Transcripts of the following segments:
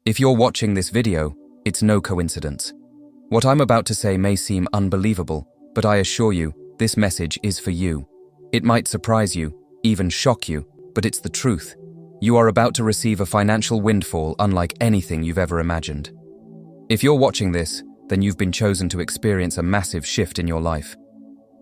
If you're watching this video, it's no coincidence. What I'm about to say may seem unbelievable, but I assure you, this message is for you. It might surprise you, even shock you, but it's the truth. You are about to receive a financial windfall unlike anything you've ever imagined. If you're watching this, then you've been chosen to experience a massive shift in your life.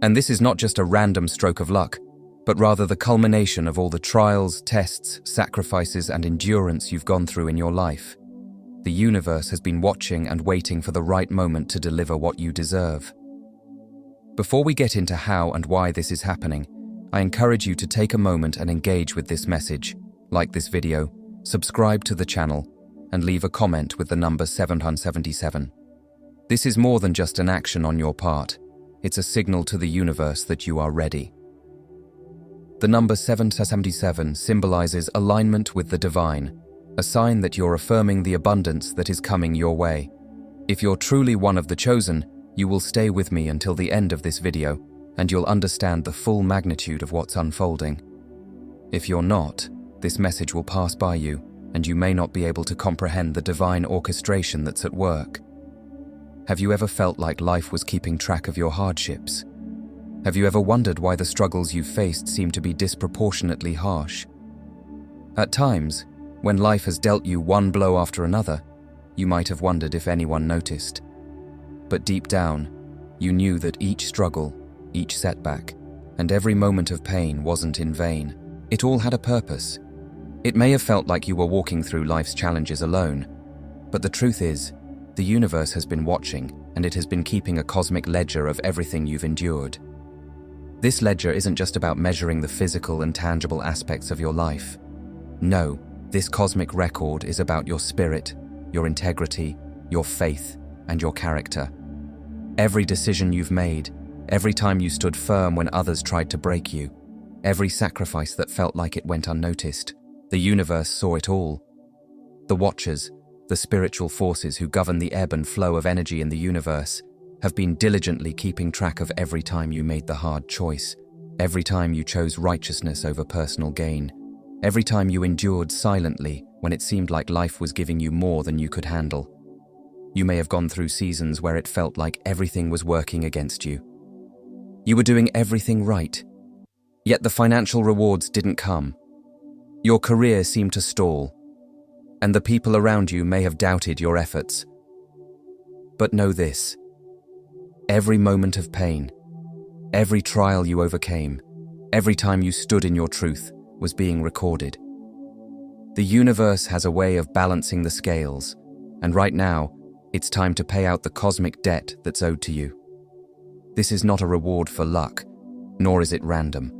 And this is not just a random stroke of luck, but rather the culmination of all the trials, tests, sacrifices, and endurance you've gone through in your life. The universe has been watching and waiting for the right moment to deliver what you deserve. Before we get into how and why this is happening, I encourage you to take a moment and engage with this message, like this video, subscribe to the channel, and leave a comment with the number 777. This is more than just an action on your part. It's a signal to the universe that you are ready. The number 777 symbolizes alignment with the divine, a sign that you're affirming the abundance that is coming your way. If you're truly one of the chosen, you will stay with me until the end of this video, and you'll understand the full magnitude of what's unfolding. If you're not, this message will pass by you, and you may not be able to comprehend the divine orchestration that's at work. Have you ever felt like life was keeping track of your hardships? Have you ever wondered why the struggles you've faced seem to be disproportionately harsh? At times, when life has dealt you one blow after another, you might have wondered if anyone noticed. But deep down, you knew that each struggle, each setback, and every moment of pain wasn't in vain. It all had a purpose. It may have felt like you were walking through life's challenges alone, but the truth is, the universe has been watching, and it has been keeping a cosmic ledger of everything you've endured. This ledger isn't just about measuring the physical and tangible aspects of your life. No, this cosmic record is about your spirit, your integrity, your faith, and your character. Every decision you've made, every time you stood firm when others tried to break you, every sacrifice that felt like it went unnoticed, the universe saw it all. The Watchers, the spiritual forces who govern the ebb and flow of energy in the universe, have been diligently keeping track of every time you made the hard choice, every time you chose righteousness over personal gain, every time you endured silently when it seemed like life was giving you more than you could handle. You may have gone through seasons where it felt like everything was working against you. You were doing everything right, yet the financial rewards didn't come. Your career seemed to stall, and the people around you may have doubted your efforts. But know this: every moment of pain, every trial you overcame, every time you stood in your truth was being recorded. The universe has a way of balancing the scales, and right now, it's time to pay out the cosmic debt that's owed to you. This is not a reward for luck, nor is it random.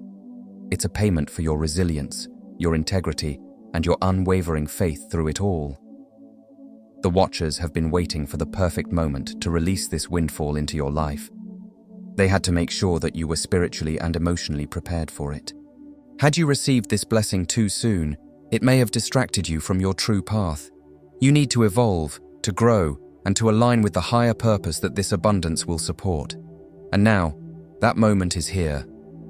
It's a payment for your resilience, your integrity, and your unwavering faith through it all. The Watchers have been waiting for the perfect moment to release this windfall into your life. They had to make sure that you were spiritually and emotionally prepared for it. Had you received this blessing too soon, it may have distracted you from your true path. You need to evolve, to grow, and to align with the higher purpose that this abundance will support. And now, that moment is here.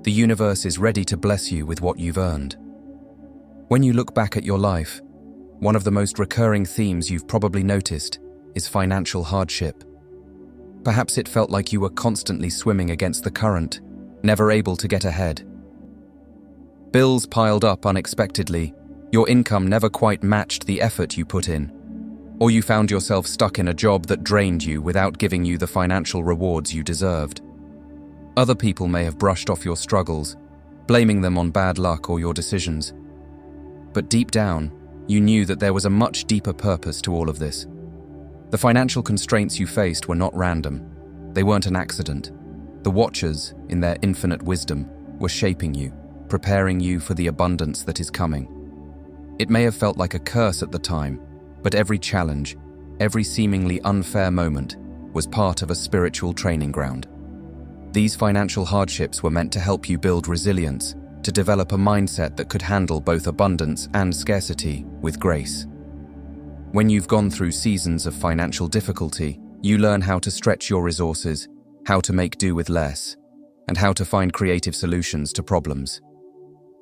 The universe is ready to bless you with what you've earned. When you look back at your life, one of the most recurring themes you've probably noticed is financial hardship. Perhaps it felt like you were constantly swimming against the current, never able to get ahead. Bills piled up unexpectedly, your income never quite matched the effort you put in, or you found yourself stuck in a job that drained you without giving you the financial rewards you deserved. Other people may have brushed off your struggles, blaming them on bad luck or your decisions. But deep down, you knew that there was a much deeper purpose to all of this. The financial constraints you faced were not random. They weren't an accident. The Watchers, in their infinite wisdom, were shaping you, preparing you for the abundance that is coming. It may have felt like a curse at the time, but every challenge, every seemingly unfair moment, was part of a spiritual training ground. These financial hardships were meant to help you build resilience, to develop a mindset that could handle both abundance and scarcity with grace. When you've gone through seasons of financial difficulty, you learn how to stretch your resources, how to make do with less, and how to find creative solutions to problems.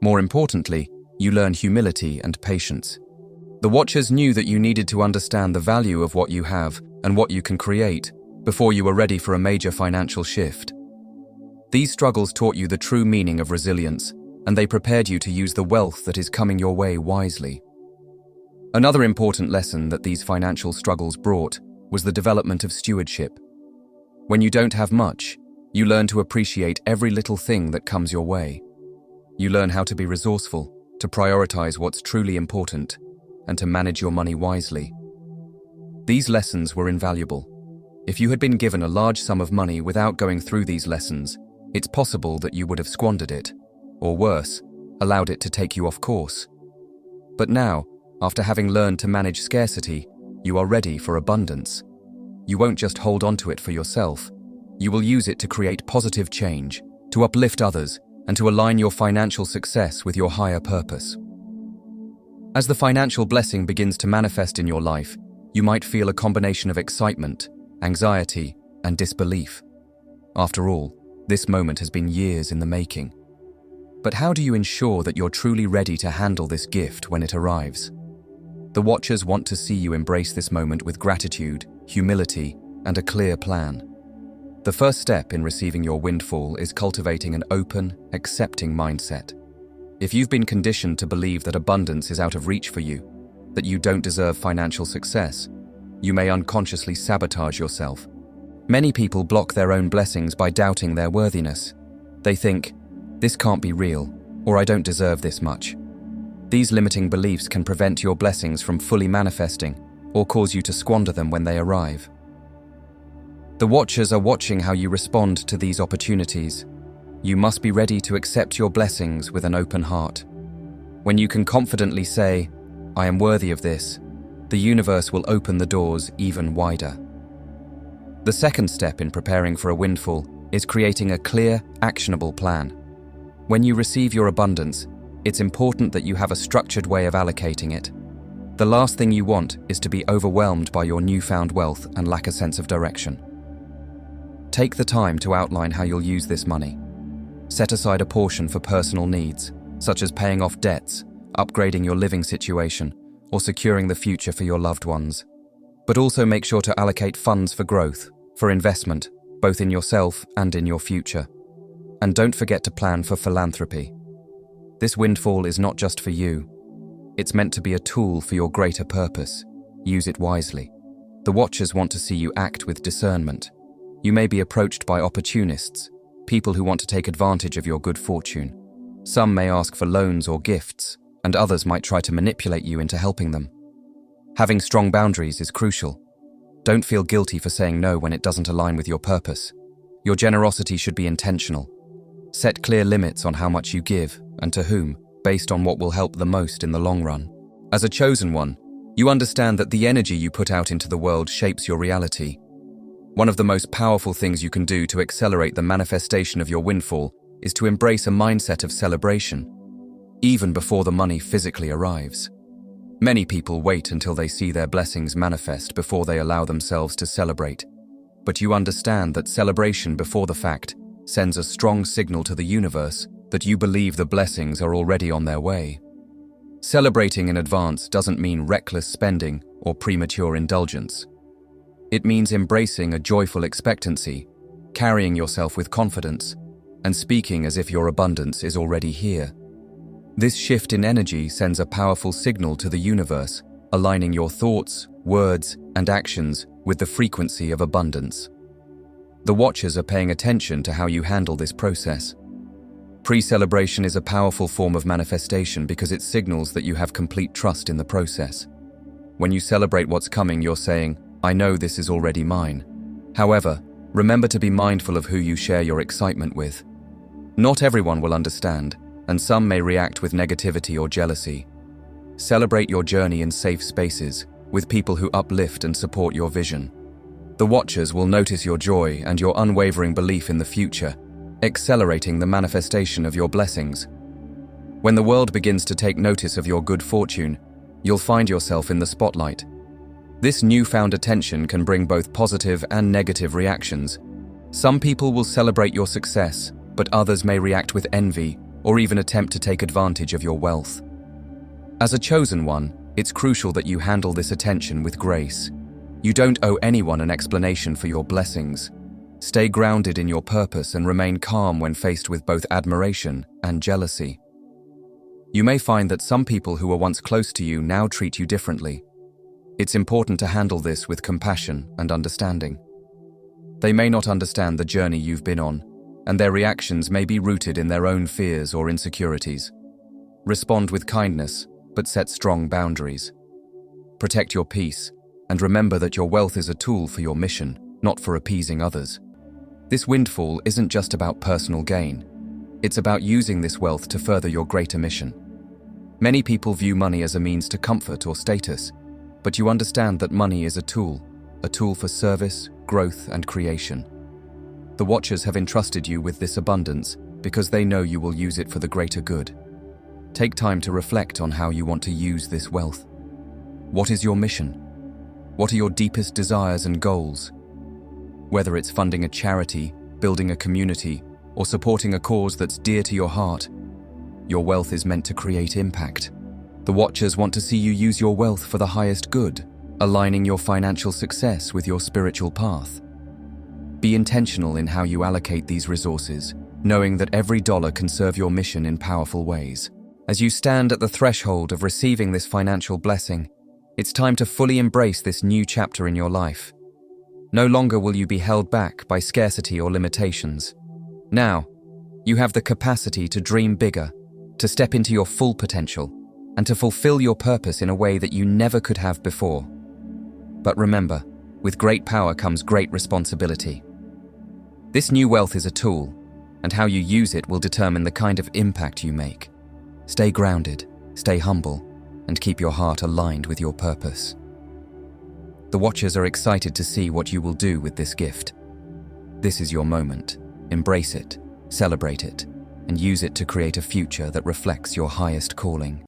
More importantly, you learn humility and patience. The Watchers knew that you needed to understand the value of what you have and what you can create before you were ready for a major financial shift. These struggles taught you the true meaning of resilience, and they prepared you to use the wealth that is coming your way wisely. Another important lesson that these financial struggles brought was the development of stewardship. When you don't have much, you learn to appreciate every little thing that comes your way. You learn how to be resourceful, to prioritize what's truly important, and to manage your money wisely. These lessons were invaluable. If you had been given a large sum of money without going through these lessons, it's possible that you would have squandered it, or worse, allowed it to take you off course. But now, after having learned to manage scarcity, you are ready for abundance. You won't just hold on to it for yourself. You will use it to create positive change, to uplift others, and to align your financial success with your higher purpose. As the financial blessing begins to manifest in your life, you might feel a combination of excitement, anxiety, and disbelief. After all, this moment has been years in the making. But how do you ensure that you're truly ready to handle this gift when it arrives? The Watchers want to see you embrace this moment with gratitude, humility, and a clear plan. The first step in receiving your windfall is cultivating an open, accepting mindset. If you've been conditioned to believe that abundance is out of reach for you, that you don't deserve financial success, you may unconsciously sabotage yourself. Many people block their own blessings by doubting their worthiness. They think, "This can't be real," or "I don't deserve this much." These limiting beliefs can prevent your blessings from fully manifesting or cause you to squander them when they arrive. The Watchers are watching how you respond to these opportunities. You must be ready to accept your blessings with an open heart. When you can confidently say, "I am worthy of this," the universe will open the doors even wider. The second step in preparing for a windfall is creating a clear, actionable plan. When you receive your abundance, it's important that you have a structured way of allocating it. The last thing you want is to be overwhelmed by your newfound wealth and lack a sense of direction. Take the time to outline how you'll use this money. Set aside a portion for personal needs, such as paying off debts, upgrading your living situation, or securing the future for your loved ones. But also make sure to allocate funds for growth, for investment, both in yourself and in your future. And don't forget to plan for philanthropy. This windfall is not just for you. It's meant to be a tool for your greater purpose. Use it wisely. The Watchers want to see you act with discernment. You may be approached by opportunists, people who want to take advantage of your good fortune. Some may ask for loans or gifts, and others might try to manipulate you into helping them. Having strong boundaries is crucial. Don't feel guilty for saying no when it doesn't align with your purpose. Your generosity should be intentional. Set clear limits on how much you give and to whom, based on what will help the most in the long run. As a chosen one, you understand that the energy you put out into the world shapes your reality. One of the most powerful things you can do to accelerate the manifestation of your windfall is to embrace a mindset of celebration, even before the money physically arrives. Many people wait until they see their blessings manifest before they allow themselves to celebrate. But you understand that celebration before the fact sends a strong signal to the universe that you believe the blessings are already on their way. Celebrating in advance doesn't mean reckless spending or premature indulgence. It means embracing a joyful expectancy, carrying yourself with confidence, and speaking as if your abundance is already here. This shift in energy sends a powerful signal to the universe, aligning your thoughts, words, and actions with the frequency of abundance. The Watchers are paying attention to how you handle this process. Pre-celebration is a powerful form of manifestation because it signals that you have complete trust in the process. When you celebrate what's coming, you're saying, "I know this is already mine." However, remember to be mindful of who you share your excitement with. Not everyone will understand, and some may react with negativity or jealousy. Celebrate your journey in safe spaces, with people who uplift and support your vision. The Watchers will notice your joy and your unwavering belief in the future, accelerating the manifestation of your blessings. When the world begins to take notice of your good fortune, you'll find yourself in the spotlight. This newfound attention can bring both positive and negative reactions. Some people will celebrate your success, but others may react with envy or even attempt to take advantage of your wealth. As a chosen one, It's crucial that you handle this attention with grace. You don't owe anyone an explanation for your blessings. Stay grounded in your purpose and remain calm when faced with both admiration and jealousy. You may find that some people who were once close to you now treat you differently. It's important to handle this with compassion and understanding. They may not understand the journey you've been on, and their reactions may be rooted in their own fears or insecurities. Respond with kindness, but set strong boundaries. Protect your peace, and remember that your wealth is a tool for your mission, not for appeasing others. This windfall isn't just about personal gain. It's about using this wealth to further your greater mission. Many people view money as a means to comfort or status, but you understand that money is a tool for service, growth, and creation. The Watchers have entrusted you with this abundance because they know you will use it for the greater good. Take time to reflect on how you want to use this wealth. What is your mission? What are your deepest desires and goals? Whether it's funding a charity, building a community, or supporting a cause that's dear to your heart, your wealth is meant to create impact. The Watchers want to see you use your wealth for the highest good, aligning your financial success with your spiritual path. Be intentional in how you allocate these resources, knowing that every dollar can serve your mission in powerful ways. As you stand at the threshold of receiving this financial blessing, it's time to fully embrace this new chapter in your life. No longer will you be held back by scarcity or limitations. Now, you have the capacity to dream bigger, to step into your full potential, and to fulfill your purpose in a way that you never could have before. But remember, with great power comes great responsibility. This new wealth is a tool, and how you use it will determine the kind of impact you make. Stay grounded, stay humble, and keep your heart aligned with your purpose. The Watchers are excited to see what you will do with this gift. This is your moment. Embrace it, celebrate it, and use it to create a future that reflects your highest calling.